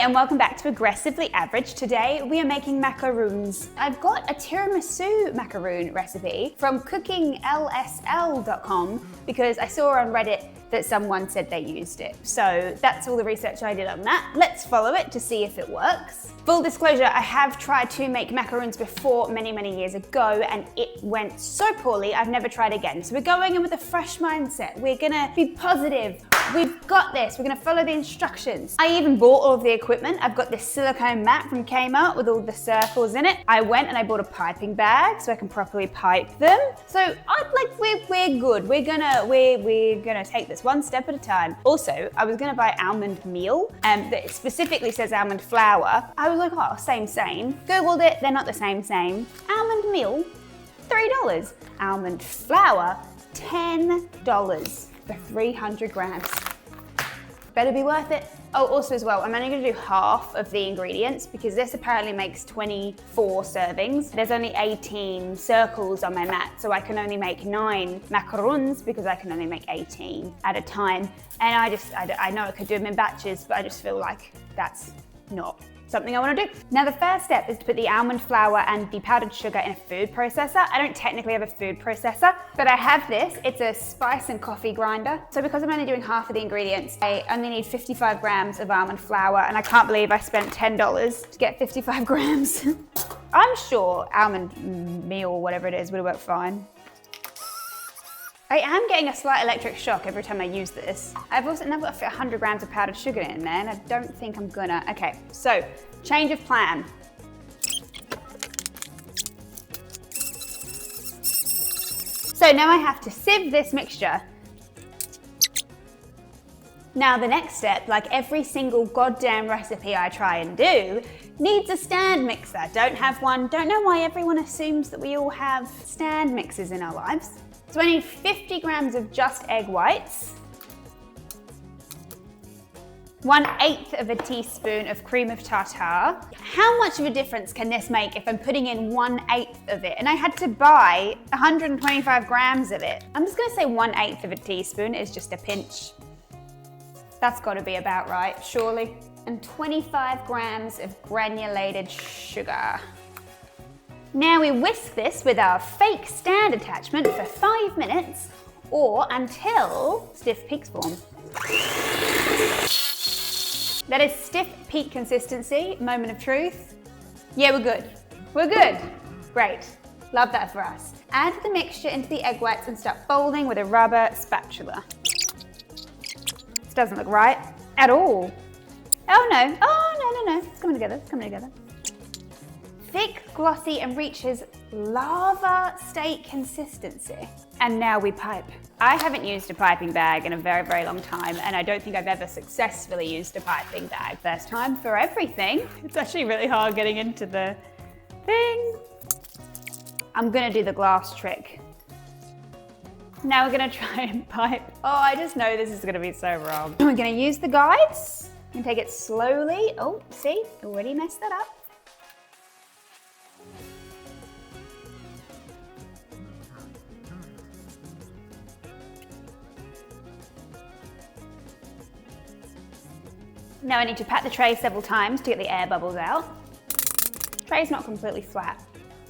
and welcome back to Aggressively Average. Today we are making macaroons. I've got a tiramisu macaroon recipe from cookinglsl.com because I saw on Reddit that someone said they used it. So that's all the research I did on that. Let's follow it to see if it works. Full disclosure, I have tried to make macaroons before many years ago and it went so poorly, I've never tried again. So we're going in with a fresh mindset. We're gonna be positive. We've got this, we're gonna follow the instructions. I even bought all of the equipment. I've got this silicone mat from Kmart with all the circles in it. I went and I bought a piping bag so I can properly pipe them. So we're good. We're gonna take this one step at a time. Also, I was gonna buy almond meal that specifically says almond flour. I was like, oh, same. Googled it, they're not the same. Almond meal, $3. Almond flour, $10 for 300 grams. Better be worth it. Oh, also as well, I'm only gonna do half of the ingredients because this apparently makes 24 servings. There's only 18 circles on my mat, so I can only make 9 macaroons because I can only make 18 at a time. And I know I could do them in batches, but I just feel like that's not something I want to do. Now the first step is to put the almond flour and the powdered sugar in a food processor. I don't technically have a food processor, but I have this. It's a spice and coffee grinder. So because I'm only doing half of the ingredients, I only need 55 grams of almond flour, and I can't believe I spent $10 to get 55 grams. I'm sure almond meal, whatever it is, would work fine. I am getting a slight electric shock every time I use this. I've got to fit 100 grams of powdered sugar in there, and I don't think I'm gonna. Okay, so change of plan. So now I have to sieve this mixture. Now the next step, like every single goddamn recipe I try and do, needs a stand mixer. Don't have one. Don't know why everyone assumes that we all have stand mixers in our lives. So I need 50 grams of just egg whites, 1/8 of a teaspoon of cream of tartar. How much of a difference can this make if I'm putting in 1/8 of it? And I had to buy 125 grams of it. I'm just gonna say 1/8 of a teaspoon is just a pinch. That's gotta be about right, surely. And 25 grams of granulated sugar. Now we whisk this with our fake stand attachment for 5 minutes or until stiff peaks form. That is stiff peak consistency, moment of truth. Yeah, we're good. We're good. Great. Love that for us. Add the mixture into the egg whites and start folding with a rubber spatula. This doesn't look right at all. Oh no, no. It's coming together, Thick, glossy, and reaches lava state consistency. And now we pipe. I haven't used a piping bag in a very long time, and I don't think I've ever successfully used a piping bag. First time for everything. It's actually really hard getting into the thing. I'm gonna do the glass trick. Now we're gonna try and pipe. Oh, I just know this is gonna be so wrong. We're gonna use the guides and take it slowly. Oh, see, already messed that up. Now I need to pat the tray several times to get the air bubbles out. Tray's not completely flat.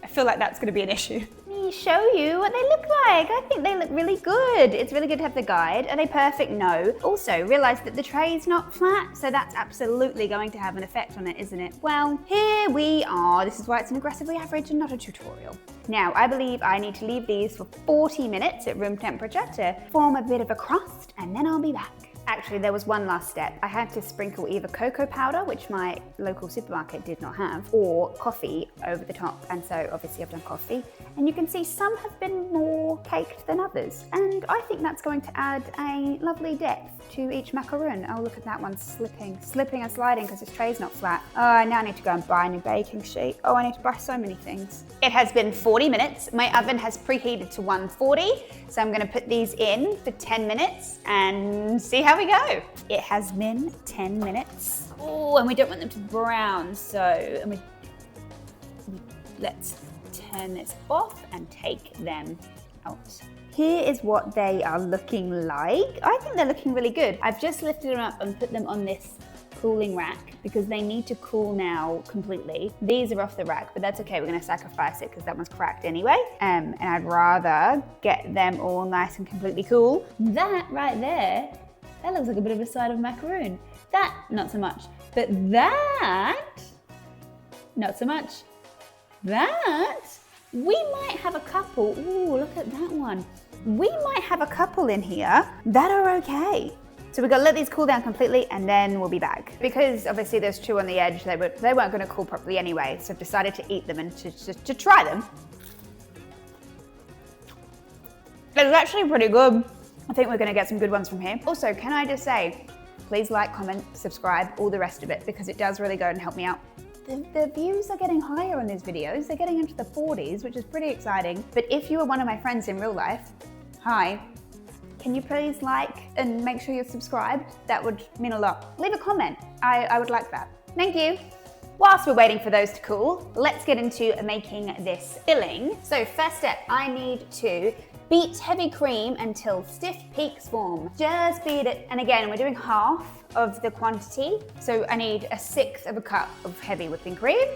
I feel like that's gonna be an issue. Let me show you what they look like. I think they look really good. It's really good to have the guide. Are they perfect? No. Also, realize that the tray's not flat, so that's absolutely going to have an effect on it, isn't it? Well, here we are. This is why it's an aggressively average and not a tutorial. Now, I believe I need to leave these for 40 minutes at room temperature to form a bit of a crust, and then I'll be back. Actually, there was one last step. I had to sprinkle either cocoa powder, which my local supermarket did not have, or coffee over the top. And so obviously I've done coffee. And you can see some have been more caked than others. And I think that's going to add a lovely depth to each macaroon. Oh, look at that one slipping and sliding because this tray's not flat. Oh, I now need to go and buy a new baking sheet. Oh, I need to buy so many things. It has been 40 minutes. My oven has preheated to 140. So I'm gonna put these in for 10 minutes and see how we go. It has been 10 minutes. Oh, and we don't want them to brown. So let's turn this off and take them out. Here is what they are looking like. I think they're looking really good. I've just lifted them up and put them on this cooling rack because they need to cool now completely. These are off the rack, but that's okay. We're gonna sacrifice it because that one's cracked anyway. And I'd rather get them all nice and completely cool. That right there, that looks like a bit of a side of macaroon. That, not so much. But that, not so much. That, we might have a couple. Ooh, look at that one. We might have a couple in here that are okay. So we've got to let these cool down completely and then we'll be back. Because obviously there's two on the edge, they weren't going to cool properly anyway, so I've decided to eat them and to try them. It's actually pretty good. I think we're going to get some good ones from here. Also, can I just say, please like, comment, subscribe, all the rest of it, because it does really go and help me out. The views are getting higher on these videos. They're getting into the 40s, which is pretty exciting. But if you are one of my friends in real life, hi, can you please like and make sure you're subscribed? That would mean a lot. Leave a comment. I would like that. Thank you. Whilst we're waiting for those to cool, let's get into making this filling. So first step, I need to beat heavy cream until stiff peaks form. Just beat it. And again, we're doing half of the quantity. So I need 1/6 of a cup of heavy whipping cream.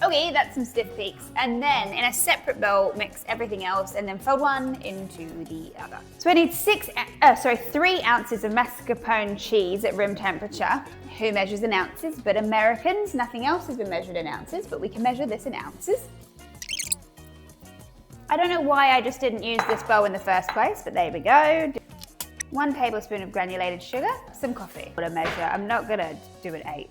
Okay, that's some stiff peaks. And then in a separate bowl, mix everything else and then fold one into the other. So I need 3 ounces of mascarpone cheese at room temperature. Who measures in ounces? But Americans, nothing else has been measured in ounces, but we can measure this in ounces. I don't know why I just didn't use this bowl in the first place, but there we go. 1 tablespoon of granulated sugar, some coffee. What a measure, I'm not gonna do an 1/8.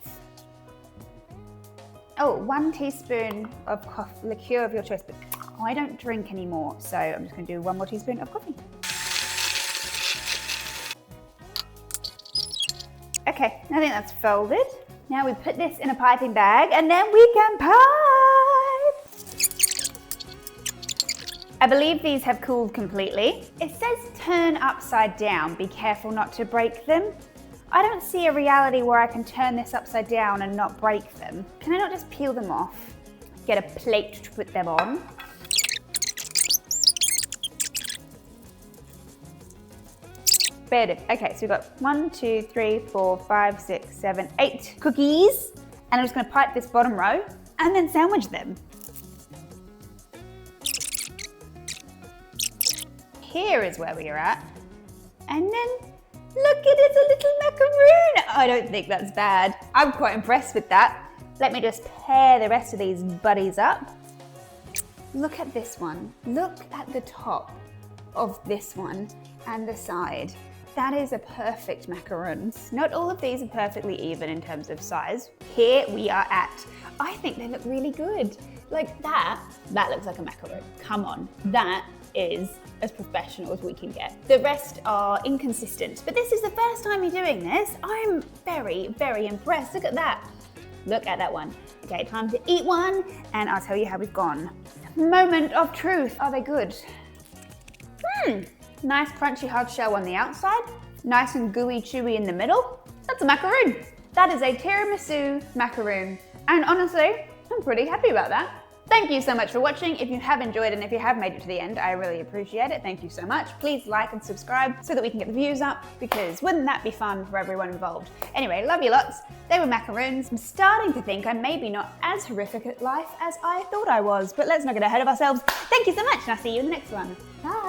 Oh, 1 teaspoon of liqueur of your choice, but I don't drink anymore, so I'm just gonna do 1 more teaspoon of coffee. Okay, I think that's folded. Now we put this in a piping bag and then we can pipe. I believe these have cooled completely. It says turn upside down, be careful not to break them. I don't see a reality where I can turn this upside down and not break them. Can I not just peel them off? Get a plate to put them on. Okay, so we've got 1, 2, 3, 4, 5, 6, 7, 8 cookies. And I'm just gonna pipe this bottom row and then sandwich them. Here is where we are at. And then look, it is a little macaroon. I don't think that's bad. I'm quite impressed with that. Let me just pair the rest of these buddies up. Look at this one. Look at the top of this one and the side. That is a perfect macaroons. Not all of these are perfectly even in terms of size. Here we are at, I think they look really good. Like that looks like a macaroon. Come on, that is as professional as we can get. The rest are inconsistent, but this is the first time you're doing this. I'm very, very impressed. Look at that. Look at that one. Okay, time to eat one, and I'll tell you how we've gone. Moment of truth. Are they good? Nice crunchy hard shell on the outside. Nice and gooey chewy in the middle. That's a macaroon. That is a tiramisu macaroon. And honestly, I'm pretty happy about that. Thank you so much for watching. If you have enjoyed and if you have made it to the end, I really appreciate it. Thank you so much. Please like and subscribe so that we can get the views up, because wouldn't that be fun for everyone involved? Anyway, love you lots. They were macaroons. I'm starting to think I'm maybe not as horrific at life as I thought I was, but let's not get ahead of ourselves. Thank you so much, and I'll see you in the next one. Bye.